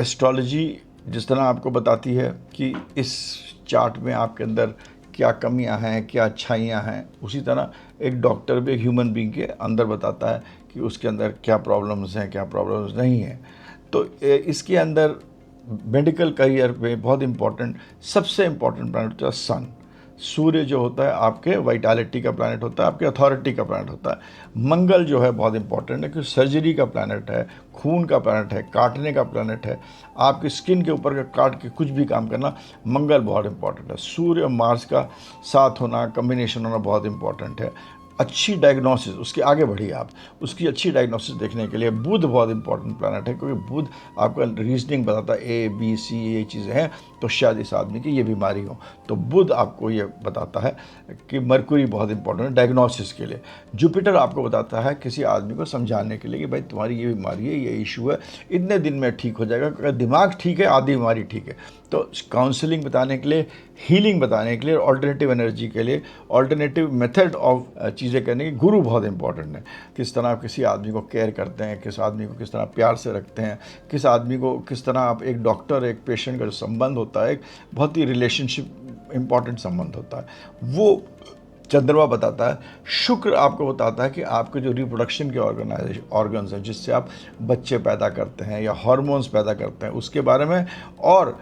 Astrology जिस तरह आपको बताती है कि इस चार्ट में आपके अंदर क्या कमियां हैं, क्या अच्छाइयां हैं, उसी तरह एक डॉक्टर भी एक ह्यूमन बीइंग के अंदर बताता है कि उसके अंदर क्या प्रॉब्लम्स हैं, क्या प्रॉब्लम्स नहीं हैं। तो इसके अंदर मेडिकल करियर में बहुत इम्पॉर्टेंट, सबसे इम्पॉर्टेंट प्लैनेट होता है सन। सूर्य जो होता है आपके वाइटैलिटी का प्लैनेट होता है, आपके अथॉरिटी का प्लैनेट होता है। मंगल जो है बहुत इंपॉर्टेंट है क्योंकि सर्जरी का प्लैनेट है, खून का प्लैनेट है, काटने का प्लैनेट है, आपकी स्किन के ऊपर का काट के कुछ भी काम करना, मंगल बहुत इंपॉर्टेंट है। सूर्य और मार्स का साथ होना, कम्बिनेशन होना बहुत इंपॉर्टेंट है। अच्छी डायग्नोसिस, उसके आगे बढ़िए आप, उसकी अच्छी डायग्नोसिस देखने के लिए बुध बहुत इंपॉर्टेंट प्लैनेट है क्योंकि बुध आपका रीजनिंग बताता है, ए बी सी ये चीज़ें हैं तो शायद इस आदमी की ये बीमारी हो, तो बुध आपको ये बताता है कि मरकुरी बहुत इंपॉर्टेंट है डायग्नोसिस के लिए। जुपिटर आपको बताता है किसी आदमी को समझाने के लिए कि भाई तुम्हारी ये बीमारी है, ये इशू है, इतने दिन में ठीक हो जाएगा। अगर दिमाग ठीक है, आधी बीमारी ठीक है। तो काउंसलिंग बताने के लिए, हीलिंग बताने के लिए, ऑल्टरनेटिव एनर्जी के लिए, ऑल्टरनेटिव मेथड ऑफ चीज़ें करने की गुरु बहुत इंपॉर्टेंट है। किस तरह आप किसी आदमी को केयर करते हैं, किस आदमी को किस तरह प्यार से रखते हैं, किस आदमी को किस तरह आप, एक डॉक्टर एक पेशेंट का जो संबंध होता है, एक बहुत ही रिलेशनशिप इंपॉर्टेंट संबंध होता है, वो चंद्रमा बताता है। शुक्र आपको बताता है कि आपके जो रिप्रोडक्शन के ऑर्गन्स हैं जिससे आप बच्चे पैदा करते हैं या हार्मोन्स पैदा करते हैं उसके बारे में, और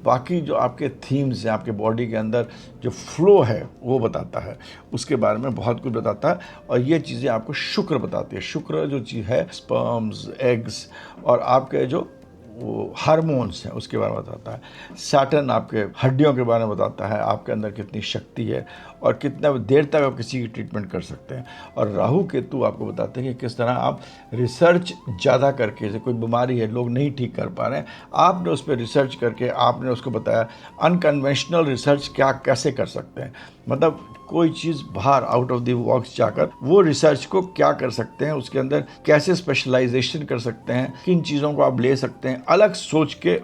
बाकी जो आपके थीम्स हैं आपके बॉडी के अंदर जो फ्लो है वो बताता है, उसके बारे में बहुत कुछ बताता है। और ये चीज़ें आपको शुक्र बताती है। शुक्र जो चीज़ है, स्पर्म्स, एग्स और आपके जो वो हार्मोन्स हैं उसके बारे में बताता है। सैटर्न आपके हड्डियों के बारे में बताता है, आपके अंदर कितनी शक्ति है और कितना देर तक आप किसी की ट्रीटमेंट कर सकते हैं। और राहु केतु आपको बताते हैं कि किस तरह आप रिसर्च ज़्यादा करके, जैसे कोई बीमारी है लोग नहीं ठीक कर पा रहे हैं, आपने उस पर रिसर्च करके आपने उसको बताया अनकन्वेंशनल रिसर्च क्या कैसे कर सकते हैं, मतलब कोई चीज़ बाहर आउट ऑफ द बॉक्स जाकर वो रिसर्च को क्या कर सकते हैं, उसके अंदर कैसे स्पेशलाइजेशन कर सकते हैं, किन चीज़ों को आप ले सकते हैं, अलग सोच के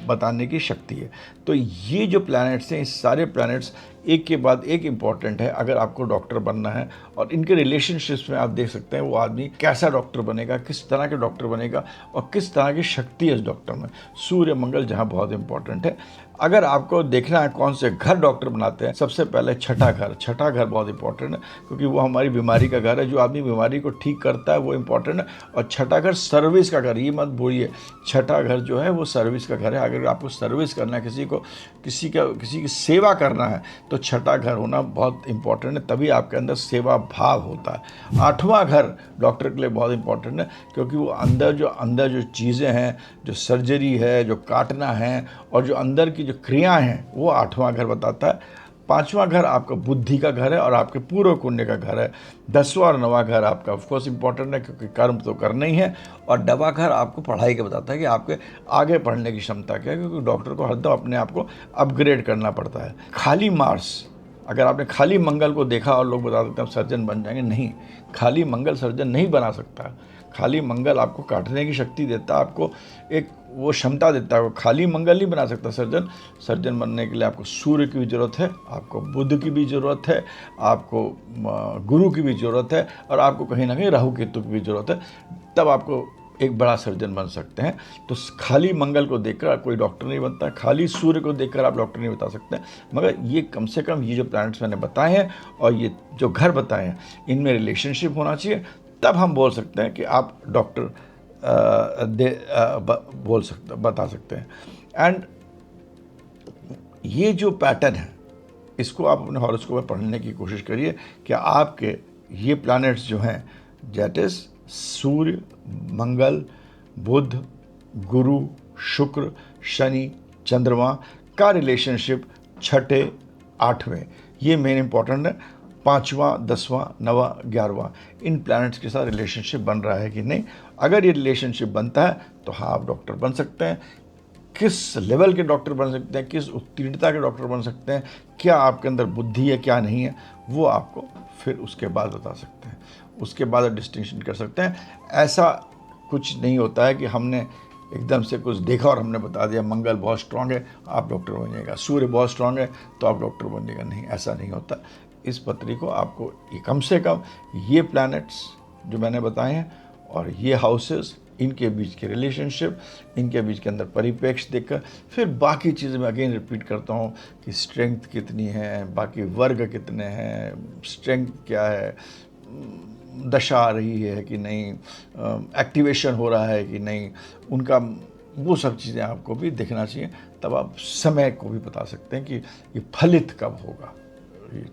बताने की शक्ति है। तो ये जो प्लैनेट्स हैं, इस सारे प्लैनेट्स एक के बाद एक इम्पॉर्टेंट है अगर आपको डॉक्टर बनना है। और इनके रिलेशनशिप्स में आप देख सकते हैं वो आदमी कैसा डॉक्टर बनेगा, किस तरह के डॉक्टर बनेगा और किस तरह की शक्ति है इस डॉक्टर में। सूर्य मंगल जहाँ बहुत इंपॉर्टेंट है। अगर आपको देखना है कौन से घर डॉक्टर बनाते हैं, सबसे पहले छठा घर बहुत इंपॉर्टेंट है क्योंकि वो हमारी बीमारी का घर है। जो आदमी बीमारी को ठीक करता है वो इंपॉर्टेंट है। और छठा घर सर्विस का घर, ये मत भूलिए, छठा घर जो है वो सर्विस का घर है। अगर आपको सर्विस करना है, किसी की सेवा करना है तो छठा घर होना बहुत इंपॉर्टेंट है, तभी आपके अंदर सेवा भाव होता है। आठवां घर डॉक्टर के लिए बहुत इंपॉर्टेंट है क्योंकि वो अंदर जो चीज़ें हैं, जो सर्जरी है, जो काटना है और जो अंदर की जो क्रियाएं हैं वो आठवां घर बताता है। पांचवां घर आपका बुद्धि का घर है और आपके पूर्व पुण्य का घर है। 10वां और 9वां घर आपका ऑफकोर्स इंपॉर्टेंट है क्योंकि कर्म तो करना ही है। और 9वां घर आपको पढ़ाई का बताता है कि आपके आगे पढ़ने की क्षमता क्या है, क्योंकि डॉक्टर को हरदम अपने आप को अपग्रेड करना पड़ता है। खाली मार्स, अगर आपने खाली मंगल को देखा और लोग बता देते हैं सर्जन बन जाएंगे, नहीं, खाली मंगल सर्जन नहीं बना सकता। खाली मंगल आपको काटने की शक्ति देता है, आपको एक वो क्षमता देता है। वो खाली मंगल नहीं बना सकता सर्जन बनने के लिए आपको सूर्य की भी ज़रूरत है, आपको बुध की भी ज़रूरत है, आपको गुरु की भी ज़रूरत है और आपको कहीं ना कहीं राहु केतु की भी ज़रूरत है, तब आपको एक बड़ा सर्जन बन सकते हैं। तो खाली मंगल को देखकर कोई डॉक्टर नहीं बनता, खाली सूर्य को देखकर आप डॉक्टर नहीं बता सकते। मगर ये कम से कम ये जो प्लैनेट्स मैंने बताए हैं और ये जो घर बताए हैं, इनमें रिलेशनशिप होना चाहिए, तब हम बोल सकते हैं कि आप डॉक्टर बता सकते हैं। एंड ये जो पैटर्न है इसको आप अपने हॉरोस्कोप में पढ़ने की कोशिश करिए कि आपके ये प्लैनेट्स जो हैं, दैट इज सूर्य, मंगल, बुध, गुरु, शुक्र, शनि, चंद्रमा का रिलेशनशिप छठे, आठवें, ये मेन इंपॉर्टेंट है। 5वां, 10वां, 9वां, 11वां, इन प्लैनेट्स के साथ रिलेशनशिप बन रहा है कि नहीं। अगर ये रिलेशनशिप बनता है तो हाँ आप डॉक्टर बन सकते हैं। किस लेवल के डॉक्टर बन सकते हैं, किस उत्तीर्णता के डॉक्टर बन सकते हैं, क्या आपके अंदर बुद्धि है क्या नहीं है, वो आपको फिर उसके बाद बता सकते हैं, उसके बाद डिस्टिंक्शन कर सकते हैं। ऐसा कुछ नहीं होता है कि हमने एकदम से कुछ देखा और हमने बता दिया मंगल बहुत स्ट्रांग है आप डॉक्टर बनिएगा, सूर्य बहुत स्ट्रांग है तो आप डॉक्टर बनिएगा, नहीं, ऐसा नहीं होता। इस पत्री को आपको कम से कम ये प्लैनेट्स जो मैंने बताए हैं और ये हाउसेस इनके बीच के रिलेशनशिप, इनके बीच के अंदर परिप्रेक्ष्य देखकर फिर बाकी चीज़ें मैं अगेन रिपीट करता हूँ कि स्ट्रेंथ कितनी है, बाकी वर्ग कितने हैं, स्ट्रेंथ क्या है, दशा आ रही है कि नहीं, एक्टिवेशन हो रहा है कि नहीं, उनका वो सब चीज़ें आपको भी देखना चाहिए। तब आप समय को भी बता सकते हैं कि ये फलित कब होगा, ये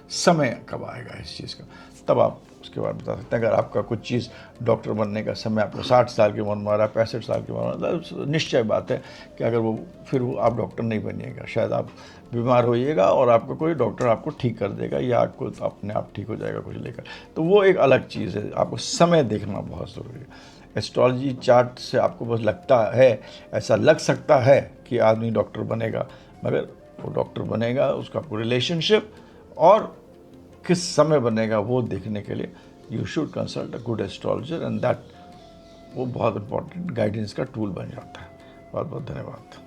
समय कब आएगा इस चीज़ का, तब आप उसके बाद बता सकते हैं। अगर आपका कुछ चीज़ डॉक्टर बनने का समय आपको 60 साल की उम्र में आ रहा है, 65 साल की उम्र में, तो निश्चय बात है कि अगर वो आप डॉक्टर नहीं बनिएगा, शायद आप बीमार होइएगा और आपको कोई डॉक्टर आपको ठीक कर देगा या आपको अपने आप ठीक हो जाएगा कुछ लेकर, तो वो एक अलग चीज़ है। आपको समय देखना बहुत ज़रूरी है। एस्ट्रोलॉजी चार्ट से आपको बस लगता है, ऐसा लग सकता है कि आदमी डॉक्टर बनेगा, मगर वो डॉक्टर बनेगा उसका आपको रिलेशनशिप और किस समय बनेगा वो देखने के लिए you should consult a good astrologer, and that वो बहुत इंपॉर्टेंट गाइडेंस का टूल बन जाता है। बहुत बहुत धन्यवाद।